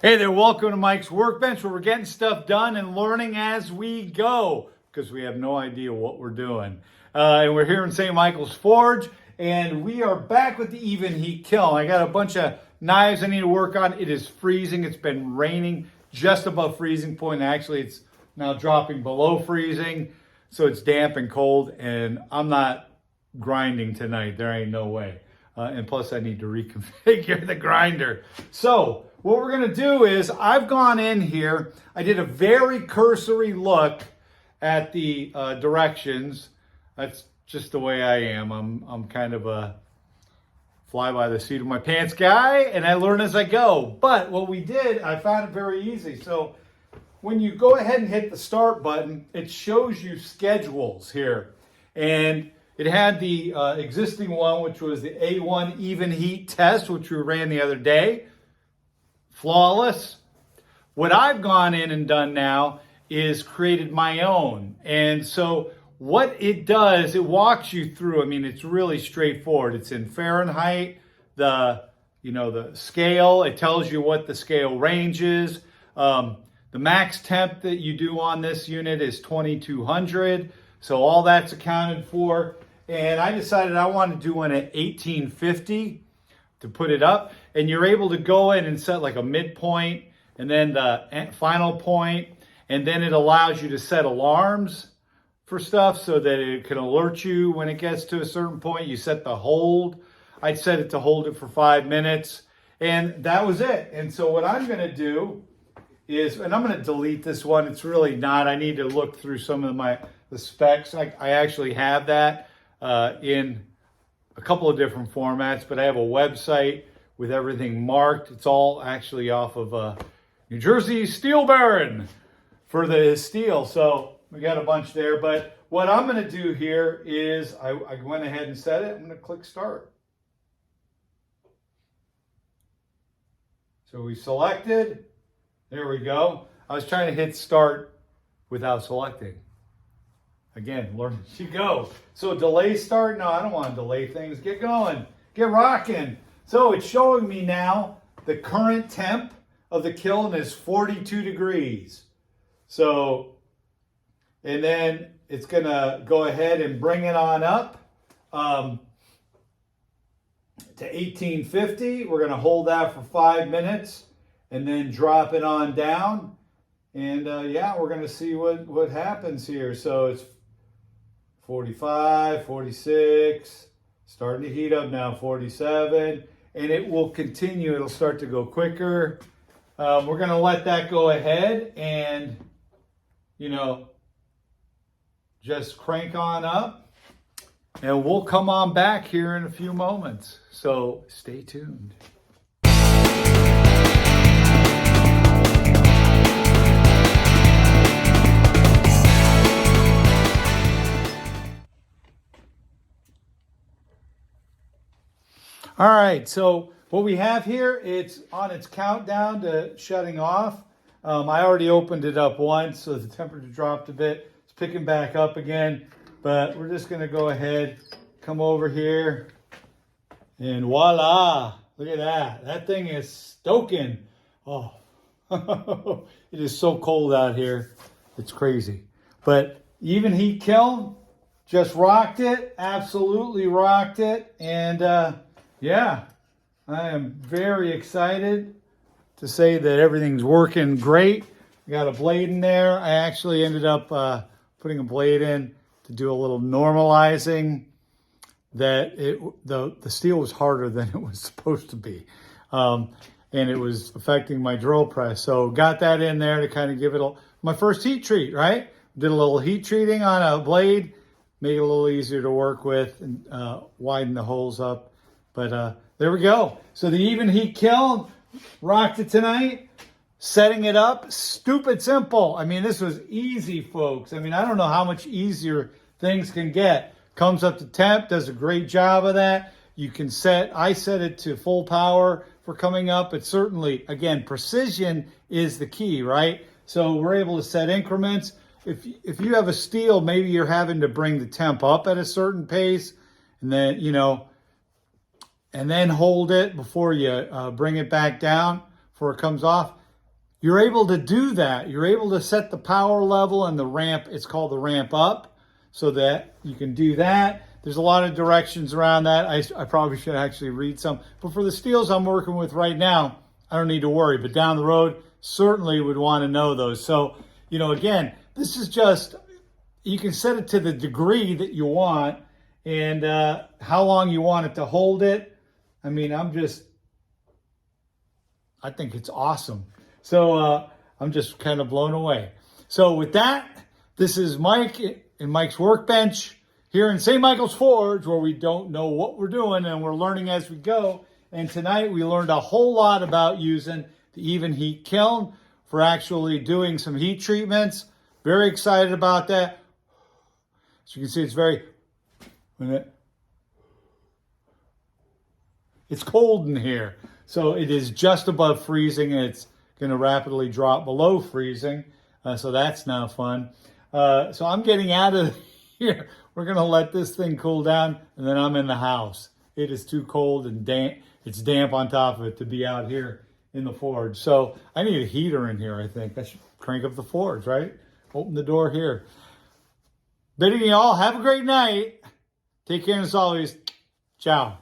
Hey there, welcome to Mike's Workbench, where we're getting stuff done and learning as we go because we have no idea what we're doing. And we're here in St. Michael's Forge, and we are back with the Evenheat kiln. I got a bunch of knives I need to work on. It is freezing. It's been raining just above freezing point. Actually, it's now dropping below freezing, so it's damp and cold, and I'm not grinding tonight. There ain't no way. And plus, I need to reconfigure the grinder. So what we're going to do is I've gone in here. I did a very cursory look at the directions. That's just the way I am. I'm kind of a fly by the seat of my pants guy, and I learn as I go. But what we did, I found it very easy. So when you go ahead and hit the start button, it shows you schedules here. And it had the existing one, which was the A1 Evenheat test, which we ran the other day. Flawless. What I've gone in and done now is created my own. And so what it does, it walks you through. I mean, it's really straightforward. It's in Fahrenheit, the scale. It tells you what the scale range is. The max temp that you do on this unit is 2200. So all that's accounted for. And I decided I want to do one at 1850 to put it up. And you're able to go in and set like a midpoint and then the final point. And then it allows you to set alarms for stuff so that it can alert you when it gets to a certain point. You set the hold. I'd set it to hold it for 5 minutes. And that was it. And so what I'm going to do is, and I'm going to delete this one. It's really not. I need to look through some of the specs. I actually have that in a couple of different formats, but I have a website with everything marked. It's all actually off of New Jersey Steel Baron for the steel. So we got a bunch there. But what I'm going to do here is I went ahead and set it. I'm going to click start. So we selected. There we go. I was trying to hit start without selecting. Again, learn as you go. So delay start. No, I don't want to delay things. Get going. Get rocking. So it's showing me now the current temp of the kiln is 42 degrees. So, and then it's going to go ahead and bring it on up to 1850. We're going to hold that for 5 minutes and then drop it on down. And yeah, we're going to see what happens here. So it's 45, 46, starting to heat up now, 47, and it will continue. It'll start to go quicker. We're going to let that go ahead and, just crank on up, and we'll come on back here in a few moments. So stay tuned. All right, so what we have here, it's on its countdown to shutting off. I already opened it up once, so the temperature dropped a bit. It's picking back up again, but we're just gonna go ahead, come over here, and voila, look at that. That thing is stoking. Oh, it is so cold out here. It's crazy. But Evenheat kiln, just rocked it, absolutely rocked it, and yeah, I am very excited to say that everything's working great. I got a blade in there. I actually ended up putting a blade in to do a little normalizing. That the steel was harder than it was supposed to be, and it was affecting my drill press. So got that in there to kind of give it my first heat treat. Right, did a little heat treating on a blade, made it a little easier to work with, and widen the holes up. But there we go. So the Evenheat kiln, rocked it tonight. Setting it up, stupid simple. I mean, this was easy, folks. I mean, I don't know how much easier things can get. Comes up to temp, does a great job of that. You can I set it to full power for coming up. But certainly, again, precision is the key, right? So we're able to set increments. If you have a steel, maybe you're having to bring the temp up at a certain pace, and then, and then hold it before you bring it back down before it comes off. you're able to do that. You're able to set the power level and the ramp. It's called the ramp up, so that you can do that. There's a lot of directions around that. I probably should actually read some. But for the steels I'm working with right now, I don't need to worry. But down the road, certainly would want to know those. So, you know, again, this is just, you can set it to the degree that you want and how long you want it to hold it. I mean, I think it's awesome. So I'm just kind of blown away. So with that, this is Mike and Mike's Workbench here in St. Michael's Forge, where we don't know what we're doing and we're learning as we go. And tonight we learned a whole lot about using the Evenheat kiln for actually doing some heat treatments. Very excited about that. So you can see it's cold in here. So it is just above freezing, and it's going to rapidly drop below freezing. So that's now fun. So I'm getting out of here. We're going to let this thing cool down, and then I'm in the house. It is too cold and damp. It's damp on top of it to be out here in the forge. So I need a heater in here, I think. I should crank up the forge, right? Open the door here. Bidding you all, have a great night. Take care, and as always, ciao.